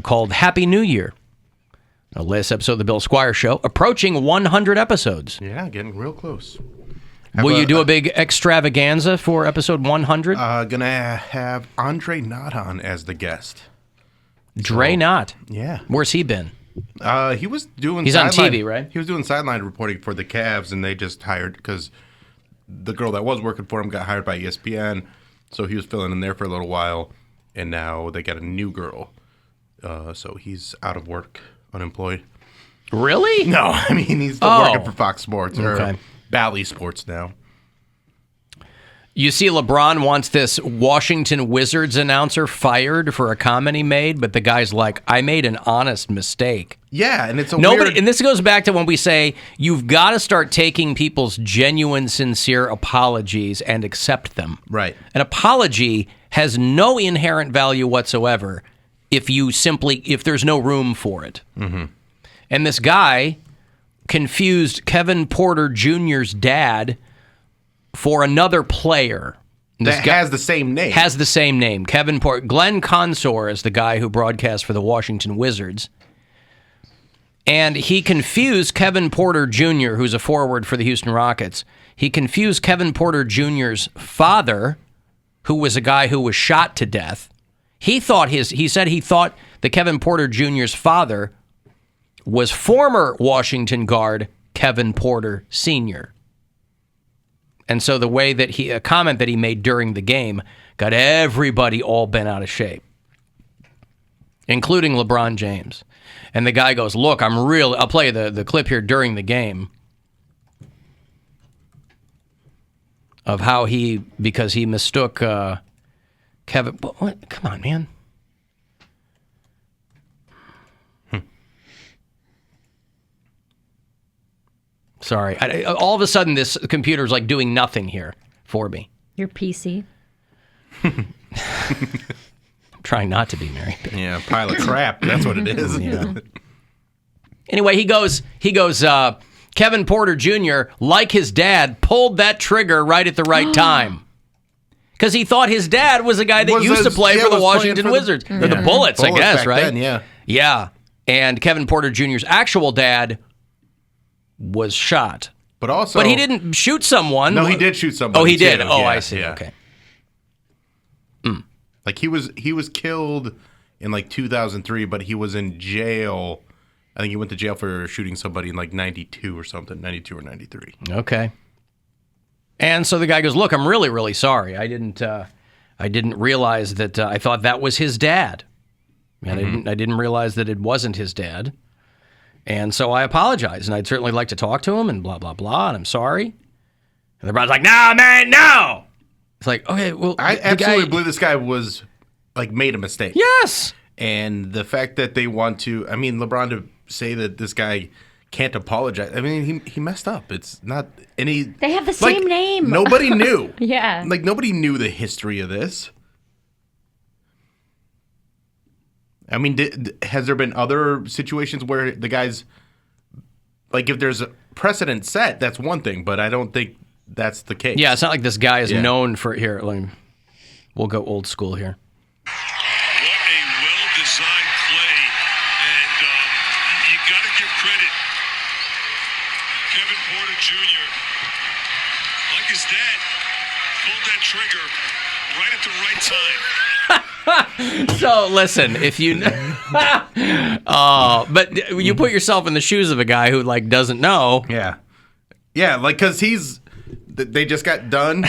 called Happy New Year. The latest episode of the Bill Squire Show, approaching 100 episodes. Yeah, getting real close. Will you do a big extravaganza for episode 100? Gonna have Andre Knott on as the guest. Dre Knott? Yeah. Where's he been? He was doing He's on TV, right? He was doing sideline reporting for the Cavs, and they just hired, because the girl that was working for him got hired by ESPN, so he was filling in there for a little while, and now they got a new girl. So he's out of work, unemployed. Really? No, I mean, he's still working for Fox Sports or Bally Sports now. You see, LeBron wants this Washington Wizards announcer fired for a comment he made, but the guy's like, I made an honest mistake. Yeah, and it's a weird... And this goes back to when we say you've got to start taking people's genuine, sincere apologies and accept them. Right. An apology has no inherent value whatsoever if there's no room for it. Mm-hmm. And this guy confused Kevin Porter Jr.'s dad for another player. That has the same name. Has the same name. Kevin Porter. Glenn Consor is the guy who broadcasts for the Washington Wizards. And he confused Kevin Porter Jr., who's a forward for the Houston Rockets. He confused Kevin Porter Jr.'s father, who was a guy who was shot to death. He said he thought that Kevin Porter Jr.'s father was former Washington guard Kevin Porter Sr. And so the way that a comment that he made during the game got everybody all bent out of shape, including LeBron James. And the guy goes, look, I'll play the clip here during the game of how because he mistook Kevin. What? Come on, man. Sorry. All of a sudden, this computer's like doing nothing here for me. Your PC. I'm trying not to be, Mary. Yeah, pile of crap. That's what it is. Yeah. Anyway, he goes, Kevin Porter Jr., like his dad, pulled that trigger right at the right time. Because he thought his dad was a guy that used to play for the Washington Wizards. Or the Bullets, I guess, right? Then, yeah. Yeah. And Kevin Porter Jr.'s actual dad was shot. But he didn't shoot someone. No, he did shoot somebody. Oh, he did? Too. Oh, yeah, I see. Yeah. Okay. Like he was killed in like 2003, but he was in jail. I think he went to jail for shooting somebody in like 92 or something, 92 or 93. Okay. And so the guy goes, look, I'm really, really sorry. I didn't realize that I thought that was his dad. And I didn't realize that it wasn't his dad. And so I apologize, and I'd certainly like to talk to him, and blah, blah, blah, and I'm sorry. And LeBron's like, no, man, no! It's like, okay, well, I absolutely believe this guy was, like, made a mistake. Yes! And the fact that they want to, I mean, LeBron to say that this guy can't apologize, I mean, he messed up. It's not any... They have the same name. Nobody knew. Yeah. Like, nobody knew the history of this. I mean, has there been other situations where the guys, like if there's a precedent set, that's one thing, but I don't think that's the case. Yeah, it's not like this guy is known for, here, we'll go old school here. What a well-designed play, and you got to give credit. Kevin Porter Jr., like his dad, pulled that trigger right at the right time. So listen, if you, but you put yourself in the shoes of a guy who like doesn't know. Yeah, like because they just got done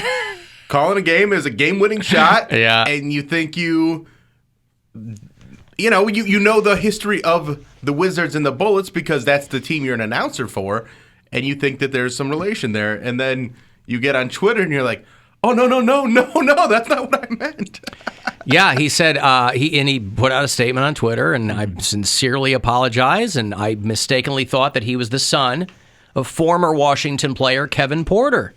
calling a game as a game-winning shot. Yeah, and you think you know the history of the Wizards and the Bullets because that's the team you're an announcer for, and you think that there's some relation there, and then you get on Twitter and you're like, oh no, that's not what I meant. Yeah, he said he put out a statement on Twitter, and I sincerely apologize, and I mistakenly thought that he was the son of former Washington player Kevin Porter,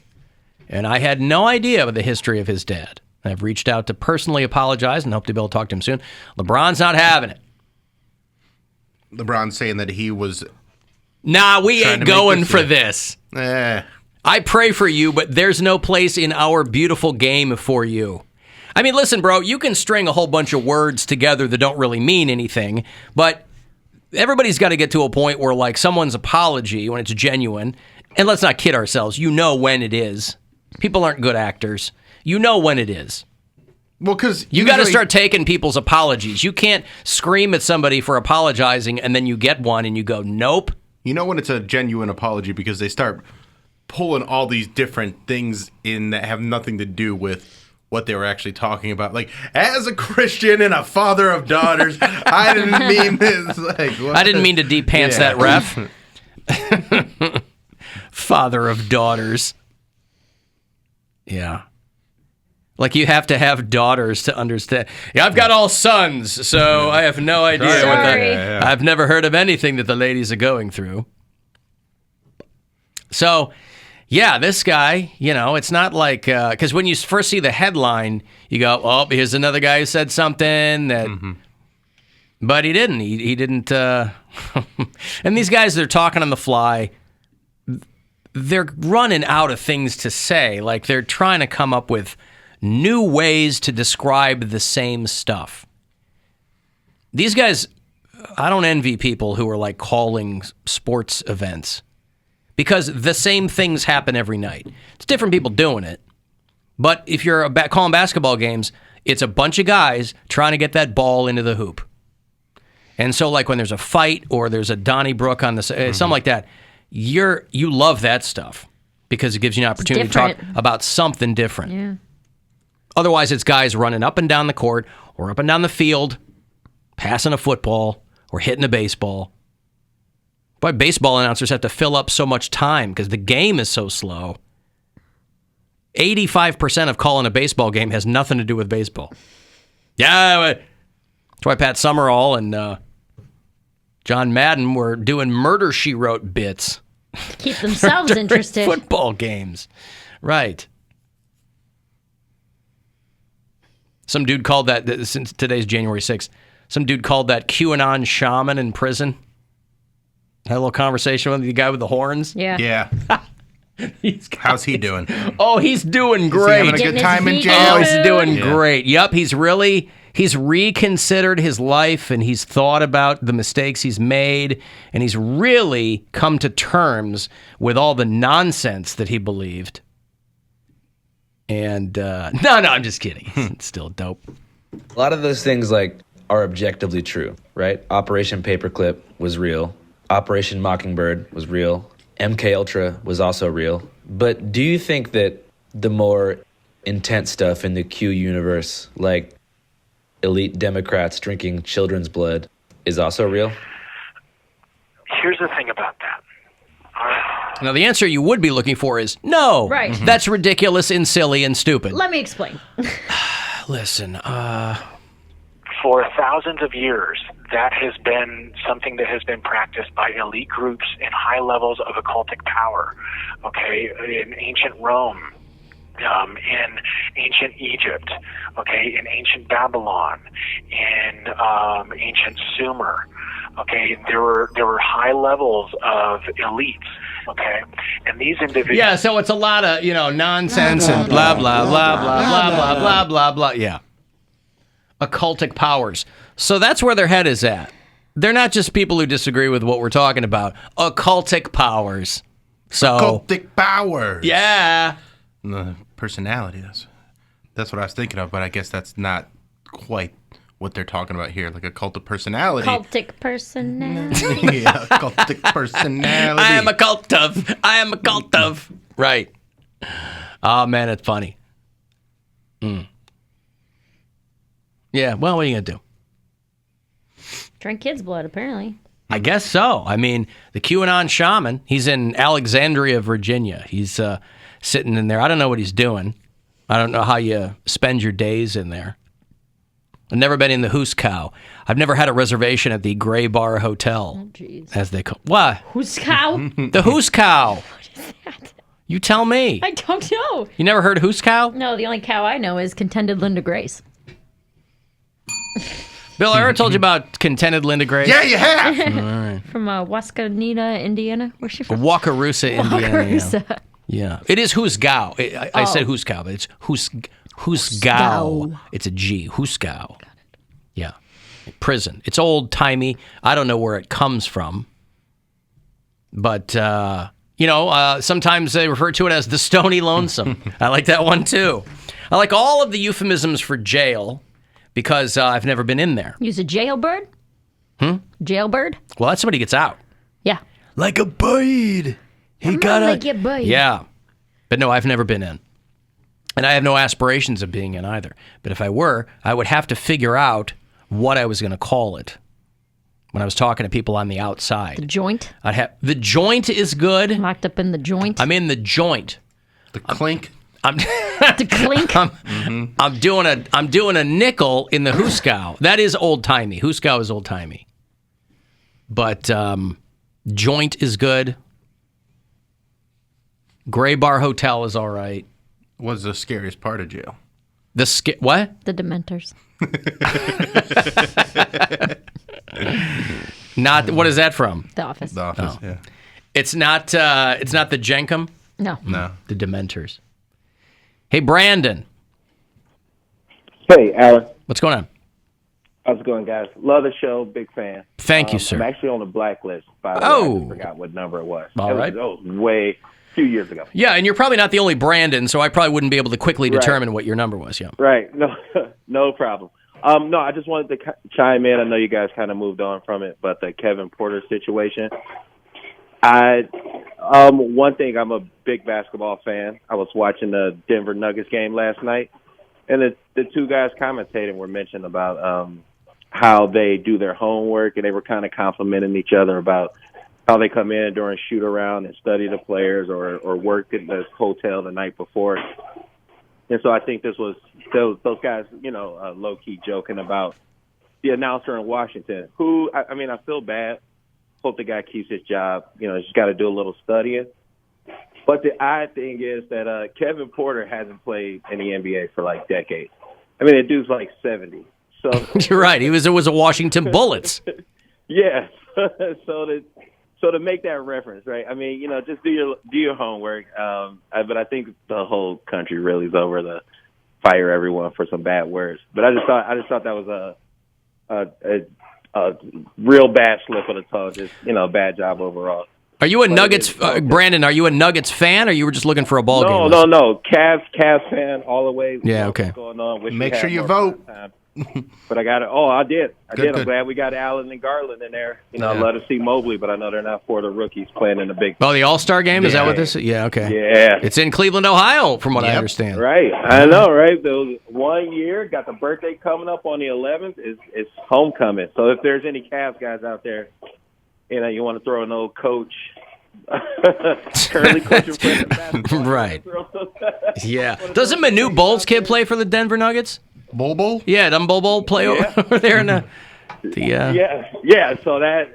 and I had no idea of the history of his dad. I've reached out to personally apologize and hope to be able to talk to him soon. LeBron's not having it. LeBron's saying that he was... Nah, we ain't going for this. I pray for you, but there's no place in our beautiful game for you. I mean, listen, bro, you can string a whole bunch of words together that don't really mean anything, but everybody's got to get to a point where, like, someone's apology, when it's genuine, and let's not kid ourselves, you know when it is. People aren't good actors. You know when it is. Well, because you got to start taking people's apologies. You can't scream at somebody for apologizing and then you get one and you go, nope. You know when it's a genuine apology because they start pulling all these different things in that have nothing to do with what they were actually talking about. Like, as a Christian and a father of daughters, I didn't mean this. Like, what? I didn't mean to deep pants that ref. Father of daughters. Yeah. Like, you have to have daughters to understand. Yeah, I've got all sons, so I have no idea. I've never heard of anything that the ladies are going through. So, yeah, this guy, you know, it's not like, because when you first see the headline, you go, oh, here's another guy who said something that, but he didn't. He didn't. And these guys, they're talking on the fly. They're running out of things to say. Like, they're trying to come up with new ways to describe the same stuff. These guys, I don't envy people who are like calling sports events because the same things happen every night. It's different people doing it. But if you're calling basketball games, it's a bunch of guys trying to get that ball into the hoop. And so, like, when there's a fight or there's a Donnybrook on the something like that, you love that stuff because it gives you an opportunity to talk about something different. Yeah. Otherwise, it's guys running up and down the court or up and down the field, passing a football or hitting a baseball. Boy, baseball announcers have to fill up so much time because the game is so slow. 85% of calling a baseball game has nothing to do with baseball. Yeah, that's why Pat Summerall and John Madden were doing Murder, She Wrote bits. Keep themselves interested. Football games. Right. Some dude called that, since today's January 6th, some dude called that QAnon shaman in prison. Had a little conversation with the guy with the horns. Yeah. Yeah. How's he doing? Oh, he's doing great. He's having a good time in jail. Oh, he's doing great. Yep, he's reconsidered his life and he's thought about the mistakes he's made and he's really come to terms with all the nonsense that he believed. And no, I'm just kidding. It's still dope. A lot of those things like are objectively true, right? Operation Paperclip was real. Operation Mockingbird was real. MK Ultra was also real. But do you think that the more intense stuff in the Q universe, like elite Democrats drinking children's blood, is also real? Here's the thing about that. Now, the answer you would be looking for is no. Right. That's ridiculous and silly and stupid. Let me explain. Listen, For thousands of years, that has been something that has been practiced by elite groups in high levels of occultic power. Okay, in ancient Rome, in ancient Egypt, okay, in ancient Babylon, in ancient Sumer. Okay, there were high levels of elites. Okay, and these individuals. Yeah, so it's a lot of nonsense and blah blah blah blah blah blah blah blah blah. Yeah, occultic powers. So that's where their head is at. They're not just people who disagree with what we're talking about. Occultic powers. So Occultic powers. Yeah. The personality. That's what I was thinking of, but I guess that's not quite what they're talking about here, like a cult of personality. Cultic personality. Yeah, cultic personality. I am a cult of. Right. Oh, man, it's funny. Yeah, well, what are you going to do? Drink kids' blood, apparently. I guess so. I mean, the QAnon shaman, he's in Alexandria, Virginia. He's sitting in there. I don't know what he's doing. I don't know how you spend your days in there. I've never been in the Hoos Cow. I've never had a reservation at the Gray Bar Hotel, as they call. What? Hoos Cow? The Hoos Cow. What is that? You tell me. I don't know. You never heard of Hoos Cow? No, the only cow I know is Contented Linda Grace. Bill, I ever told you about Contented Linda Grace? Yeah, you have. All right. From Waskanita, Indiana. Where's she from? Wakarusa, Indiana. Wakarusa. Yeah. It is Hoos Cow. I said Hoos Cow, but it's Husgau. It's a G. Husgau. Yeah. Prison. It's old-timey. I don't know where it comes from. But, sometimes they refer to it as the Stony Lonesome. I like that one, too. I like all of the euphemisms for jail because I've never been in there. Use a jailbird? Jailbird? Well, that's somebody gets out. Yeah. Like a bird. Like a bird. Yeah. But no, I've never been in. And I have no aspirations of being in either. But if I were, I would have to figure out what I was going to call it when I was talking to people on the outside. The joint? The joint is good. Locked up in the joint? I'm in the joint. The clink. The clink? I'm doing a nickel in the Husgau. That is old-timey. Husgau is old-timey. But joint is good. Gray Bar Hotel is all right. What's the scariest part of jail? What? The Dementors. Not. What is that from? The Office. The Office, yeah. It's not. It's not the Jenkum. No. The Dementors. Hey, Brandon. Hey, Alan. What's going on? How's it going, guys? Love the show. Big fan. Thank you, sir. I'm actually on the blacklist, by the way. Oh. I just forgot what number it was. All right. That was way few years ago. Yeah, and you're probably not the only Brandon, so I probably wouldn't be able to quickly determine what your number was. Yeah. Right. No, no problem. No, I just wanted to chime in. I know you guys kind of moved on from it, but the Kevin Porter situation. One thing, I'm a big basketball fan. I was watching the Denver Nuggets game last night, and the two guys commentating were mentioning about how they do their homework, and they were kind of complimenting each other about how they come in during shoot around and study the players or work in the hotel the night before. And so I think this was those guys, low key joking about the announcer in Washington, who I mean, I feel bad. Hope the guy keeps his job. He's got to do a little studying. But the odd thing is that Kevin Porter hasn't played in the NBA for like decades. I mean, the dude's like 70. So you're right. It was a Washington Bullets. Yeah. So to make that reference, right? I mean, just do your homework. But I think the whole country really is over the fire everyone for some bad words. But I just thought that was a real bad slip of the tongue. Just bad job overall. Are you a Nuggets, Brandon? Are you a Nuggets fan, or you were just looking for a ball game? No. Cavs fan all the way. Yeah, okay. What's going on? Make sure you vote. But I got it. Oh, I did. Good. I'm glad we got Allen and Garland in there. I'd love to see Mobley, but I know they're not for the rookies playing in the big. Oh, the All-Star game? Is that what this is? Yeah, okay. Yeah. It's in Cleveland, Ohio, from what I understand. Right. I know, right? Those 1 year, got the birthday coming up on the 11th. It's homecoming. So if there's any Cavs guys out there, you want to throw an old coach, currently coaching for basketball. Right. Yeah. Doesn't Manu Bolt's kid play for the Denver Nuggets? Bobo? Yeah, doesn't Bobo play over there in the Yeah. So that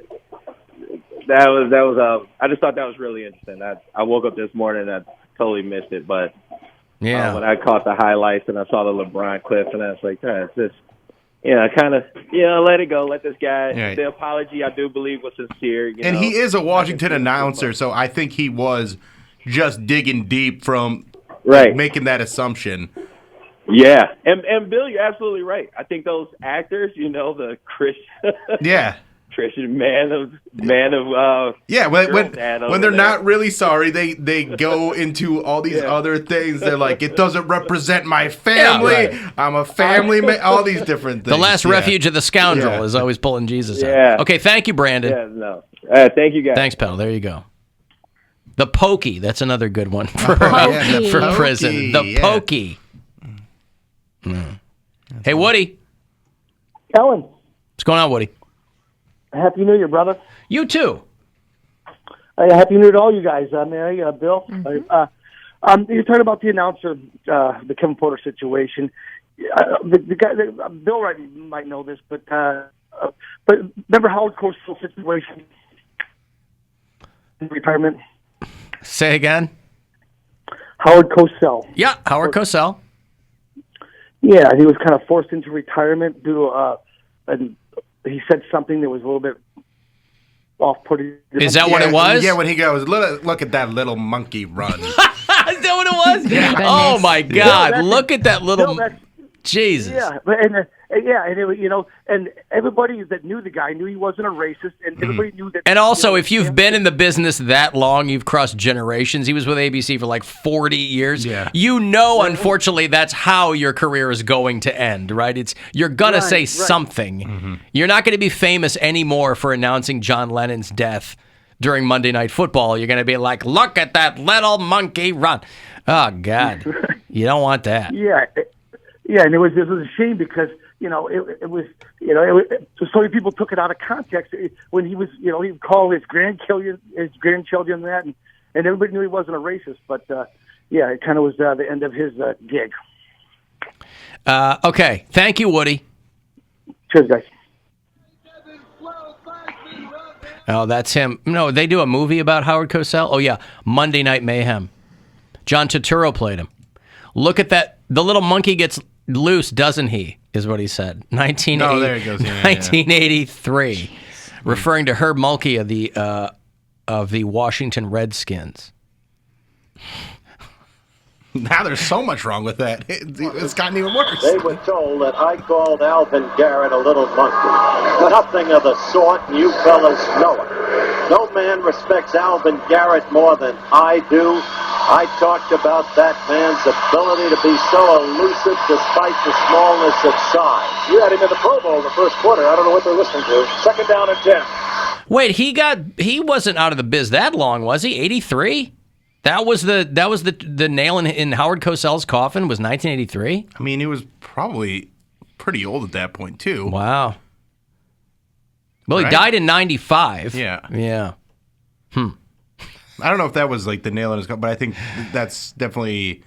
was I just thought that was really interesting. I woke up this morning and I totally missed it, but when I caught the highlights and I saw the LeBron clip, and I was like, it's just kind of let it go, let this guy. Right. The apology I do believe was sincere. And he is a Washington announcer, so I think he was just digging deep from making that assumption. Yeah, and Bill, you're absolutely right. I think those actors, the Christian, Christian man of when they're not really sorry, they go into all these other things. They're like, it doesn't represent my family. Yeah, right. I'm a family man. All these different things. The last refuge of the scoundrel is always pulling Jesus out. Yeah. Okay, thank you, Brandon. Yeah, no. Thank you, guys. Thanks, pal. There you go. The pokey. That's another good one for prison. The pokey. Hey, Woody. Alan. What's going on, Woody? Happy New Year, brother. You too. Happy New Year to all you guys. Mary, Bill. Mm-hmm. You're talking about the announcer, the Kevin Porter situation. The guy, Bill might know this, but remember Howard Cosell situation in retirement? Say again. Howard Cosell. Yeah, Howard Cosell. Yeah, he was kind of forced into retirement due to, and he said something that was a little bit off-putting. Is that what it was? Yeah, when he goes, look at that little monkey run. that what it was? Yeah. Oh my God! No, Look at that little. Jesus. Yeah, and it was, and everybody that knew the guy knew he wasn't a racist, and everybody knew that. And also, if you've been in the business that long, you've crossed generations. He was with ABC for like 40 years. Yeah. You know, unfortunately, that's how your career is going to end, right? You're gonna say something. You're not going to be famous anymore for announcing John Lennon's death during Monday Night Football. You're going to be like, "Look at that little monkey run!" Oh God, you don't want that. Yeah, and it was a shame because it was so many people took it out of context when he was he would call his grandchildren that, and everybody knew he wasn't a racist. But it kind of was the end of his gig. Okay, thank you, Woody. Cheers, guys. Oh, that's him. No, they do a movie about Howard Cosell. Oh yeah, Monday Night Mayhem. John Turturro played him. Look at that. The little monkey gets loose, doesn't he? Is what he said. 1980, there he goes. 1983, referring to Herb Mulkey of the Washington Redskins. Now there's so much wrong with that. It's gotten even worse. They were told that I called Alvin Garrett a little monkey. Nothing of the sort, and you fellas know it. No man respects Alvin Garrett more than I do. I talked about that man's ability to be so elusive despite the smallness of size. You had him in the Pro Bowl in the first quarter. I don't know what they're listening to. 2nd down and 10. Wait, he wasn't out of the biz that long, was he? 83? That was the nail in Howard Cosell's coffin was 1983? I mean, he was probably pretty old at that point, too. Wow. Well, Right? he died in 95. Yeah. Yeah. I don't know if that was like the nail in his coffin, but I think that's definitely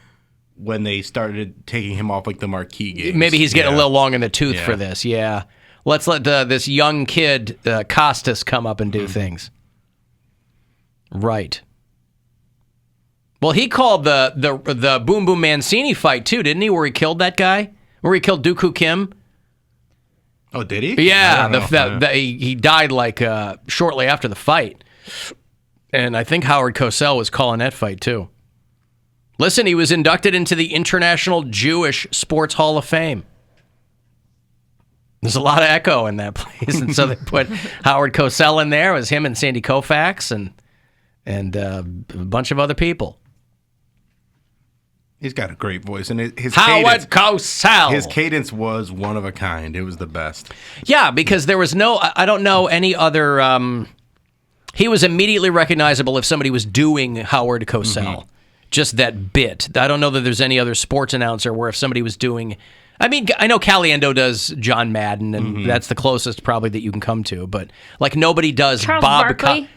when they started taking him off like the marquee games. Maybe he's getting a little long in the tooth Yeah. for this, yeah. Let's let this young kid, Costas, come up and do things. Right. Well, he called the Boom Boom Mancini fight, too, didn't he, where he killed that guy? Where he killed Dooku Kim? Oh, did he? Yeah, I don't know. he died like shortly after the fight. And I think Howard Cosell was calling that fight, too. Listen, he was inducted into the International Jewish Sports Hall of Fame. There's a lot of echo in that place, and so they put Howard Cosell in there. It was him and Sandy Koufax and a bunch of other people. He's got a great voice, and his Howard Cosell. His cadence was one of a kind. It was the best. Yeah, because there was I don't know any other. He was immediately recognizable if somebody was doing Howard Cosell. Just that bit. I don't know that there's any other sports announcer where if somebody was doing. I mean, I know Caliendo does John Madden, and that's the closest probably that you can come to. But like nobody does Charles Bob. Barkley?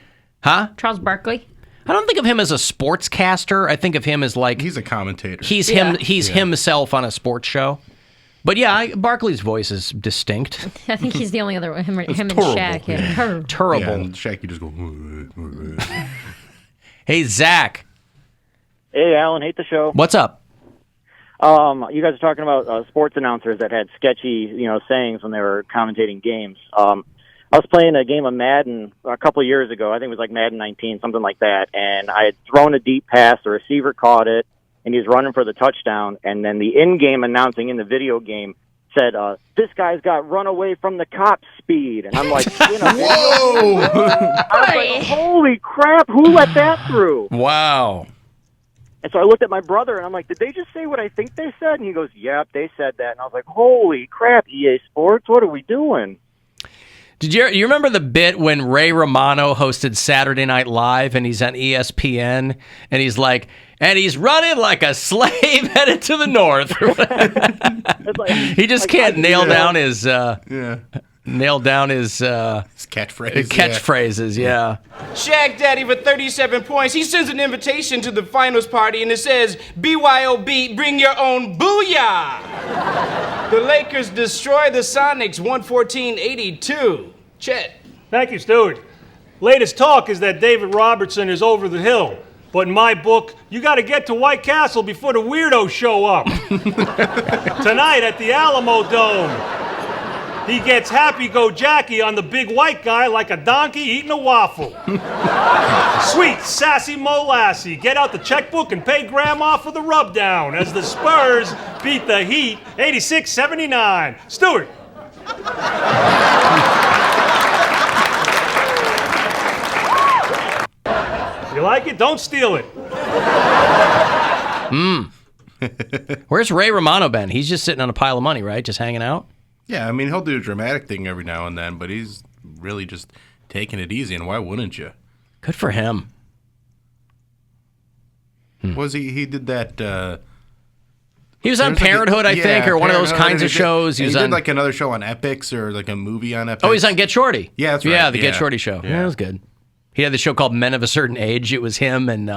Charles Barkley? I don't think of him as a sportscaster. I think of him as like He's a commentator. he's himself on a sports show. But yeah, Barkley's voice is distinct. I think he's the only other one. Him and terrible. Shaq. Yeah. Terrible. Yeah, and Shaq, you just go. Hey, Zach. Hey, Alan, hate the show. What's up? You guys are talking about sports announcers that had sketchy, sayings when they were commentating games. I was playing a game of Madden a couple of years ago. I think it was like Madden 19, something like that. And I had thrown a deep pass. The receiver caught it, and he was running for the touchdown. And then the in-game announcing in the video game said, this guy's got run away from the cop speed. And I'm like, Whoa! I was like, holy crap, who let that through? Wow. And so I looked at my brother, and I'm like, did they just say what I think they said? And he goes, yep, they said that. And I was like, holy crap, EA Sports, what are we doing? Did you remember the bit when Ray Romano hosted Saturday Night Live and he's on ESPN and he's like, and he's running like a slave headed to the north. He just can't nail down his catchphrases. Yeah. Shaq Daddy for 37 points. He sends an invitation to the finals party and it says, BYOB, bring your own booyah. The Lakers destroy the Sonics 114-82. Chet. Thank you, Stuart. Latest talk is that David Robertson is over the hill. But in my book, you got to get to White Castle before the weirdos show up. Tonight at the Alamo Dome. He gets happy-go-Jackie on the big white guy like a donkey eating a waffle. Sweet, sassy Molassie, get out the checkbook and pay Grandma for the rub-down as the Spurs beat the Heat 86-79. Stewart. You like it? Don't steal it. Where's Ray Romano been? He's just sitting on a pile of money, right? Just hanging out? Yeah, I mean, he'll do a dramatic thing every now and then, but he's really just taking it easy, and why wouldn't you? Good for him. Was he did that... He was on Parenthood, I think, or one of those kinds of shows. He did like another show on Epix or like a movie on Epix. Oh, he's on Get Shorty. Yeah, that's right. Yeah, the Get Shorty show. Yeah, that was good. He had the show called Men of a Certain Age. It was him and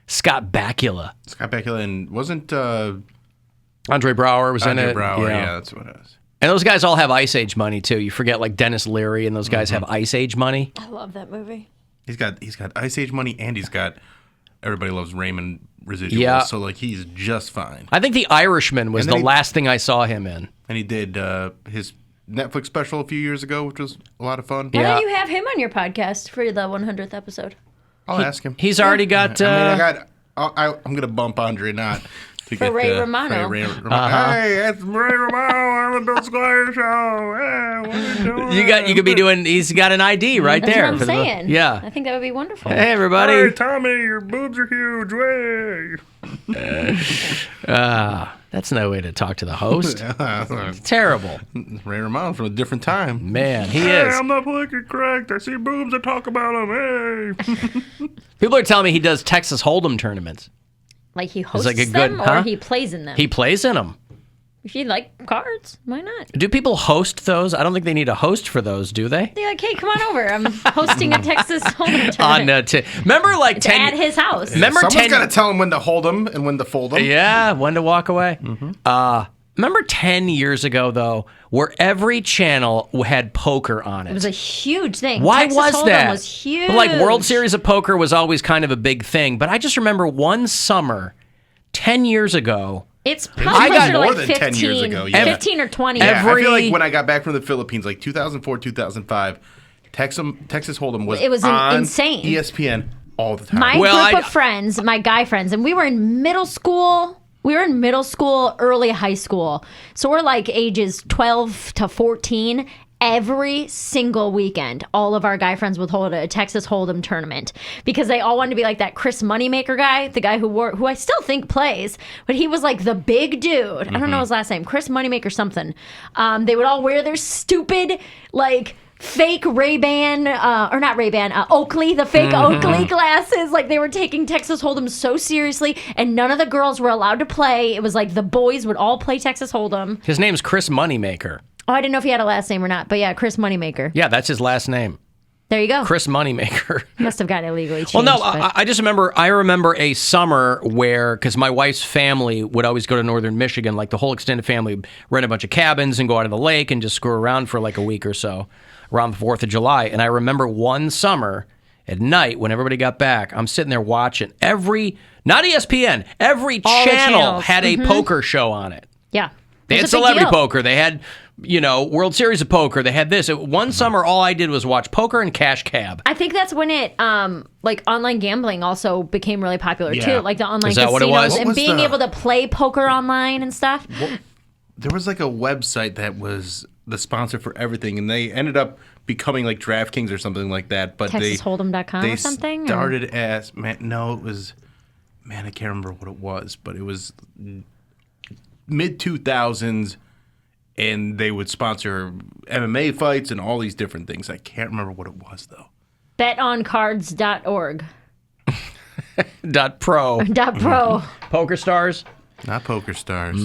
Scott Bakula. Scott Bakula and wasn't... Andre Brower was in it. Andre Brower, yeah, that's what it is. And those guys all have Ice Age money, too. You forget, like, Dennis Leary and those guys have Ice Age money. I love that movie. He's got Ice Age money, and he's got Everybody Loves Raymond residuals. Yeah. So, like, he's just fine. I think The Irishman was the last thing I saw him in. And he did his Netflix special a few years ago, which was a lot of fun. Why don't you have him on your podcast for the 100th episode? I'll ask him. He's already got... I'm going to bump Andre Knott. For Ray Romano. Hey, it's Ray Romano on the Bill Squire Show. Hey, what are you doing? You could be doing... He's got an ID right That's there. what I'm saying. Yeah. I think that would be wonderful. Hey, everybody. Hey, Tommy, your boobs are huge. Way. That's no way to talk to the host. It's terrible. Ray Romano from a different time. Man, he is. I'm not politically correct. I see boobs. I talk about them. Hey. People are telling me he does Texas Hold'em tournaments. Like he hosts like a them good- or huh? he plays in them? He plays in them. If you like cards, why not? Do people host those? I don't think they need a host for those, do they? They're like, hey, come on over. I'm hosting a Texas Hold'em tournament. Remember, like It's at his house. Remember Someone's got to tell him when to hold them and when to fold them. Yeah, when to walk away. Remember 10 years ago, though, where every channel had poker on it? It was a huge thing. Why Texas was Hold'em that? was huge. Like, World Series of Poker was always kind of a big thing, but I just remember one summer, 10 years ago. It's probably got more more like than 15, 10 years ago. Yeah. 15 or 20. Yeah, I feel like when I got back from the Philippines, like 2004, 2005, Texas Hold'em was It was on insane. ESPN all the time. My group of friends, my guy friends, and we were in middle school. We were in middle school, early high school. So we're like ages 12 to 14. Every single weekend, all of our guy friends would hold a Texas Hold'em tournament because they all wanted to be like that Chris Moneymaker guy, the guy who I still think plays, but he was like the big dude. I don't know his last name, Chris Moneymaker something. They would all wear their stupid like fake Ray-Ban, or not Ray-Ban, Oakley, the fake Oakley glasses. Like they were taking Texas Hold'em so seriously, and none of the girls were allowed to play. It was like the boys would all play Texas Hold'em. His name's Chris Moneymaker. Oh, I didn't know if he had a last name or not, but yeah, Chris Moneymaker. Yeah, that's his last name. There you go. Chris Moneymaker. Must have gotten illegally changed. Well, no, but- I just remember. I remember a summer where, because my wife's family would always go to northern Michigan, like the whole extended family, would rent a bunch of cabins and go out to the lake and just screw around for like a week or so around the 4th of July. And I remember one summer at night when everybody got back, I'm sitting there watching not ESPN, every All the channel channels. had a poker show on it. Yeah. They It had was a big celebrity deal. poker. They had, World Series of Poker. They had this. One summer, all I did was watch poker and cash cab. I think that's when it, like online gambling also became really popular Yeah. too. Like the online Is that casinos what it was? What and was being the- able to play poker online and stuff. There was like a website that was the sponsor for everything, and they ended up becoming like DraftKings or something like that. But TexasHold'em.com they or something? Or- started as I can't remember what it was, but it was mid 2000s, and they would sponsor MMA fights and all these different things. I can't remember what it was though. betoncards.org. .pro. .pro. Poker Stars. Not Poker Stars.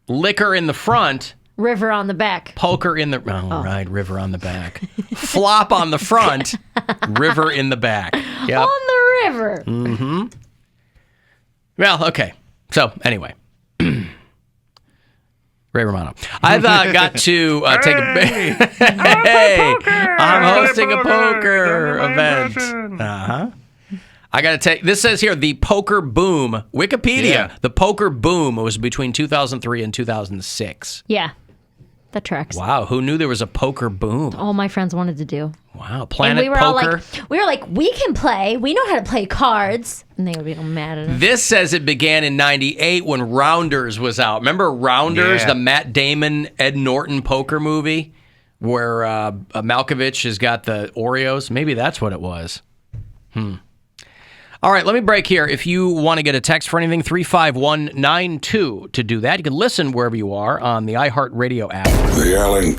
Liquor in the front. River on the back. Poker in the... Oh, right. River on the back. Flop on the front. River in the back. Yep. On the river. Mm-hmm. Well, okay. So, anyway. Ray Romano. I've got to take a... Hey! I'm hosting a poker event. Uh-huh. I got to take... This says here, the poker boom. Wikipedia. Yeah. The poker boom was between 2003 and 2006. Yeah. That tracks. Wow, who knew there was a poker boom? All my friends wanted to do. Wow, Planet And we were Poker. all like, we can play. We know how to play cards. And they would be all mad at us. This says it began in 98 when Rounders was out. Remember Rounders, Yeah. the Matt Damon, Ed Norton poker movie where Malkovich has got the Oreos? Maybe that's what it was. All right, let me break here. If you want to get a text for anything, 35192 to do that. You can listen wherever you are on the iHeartRadio app. The Alan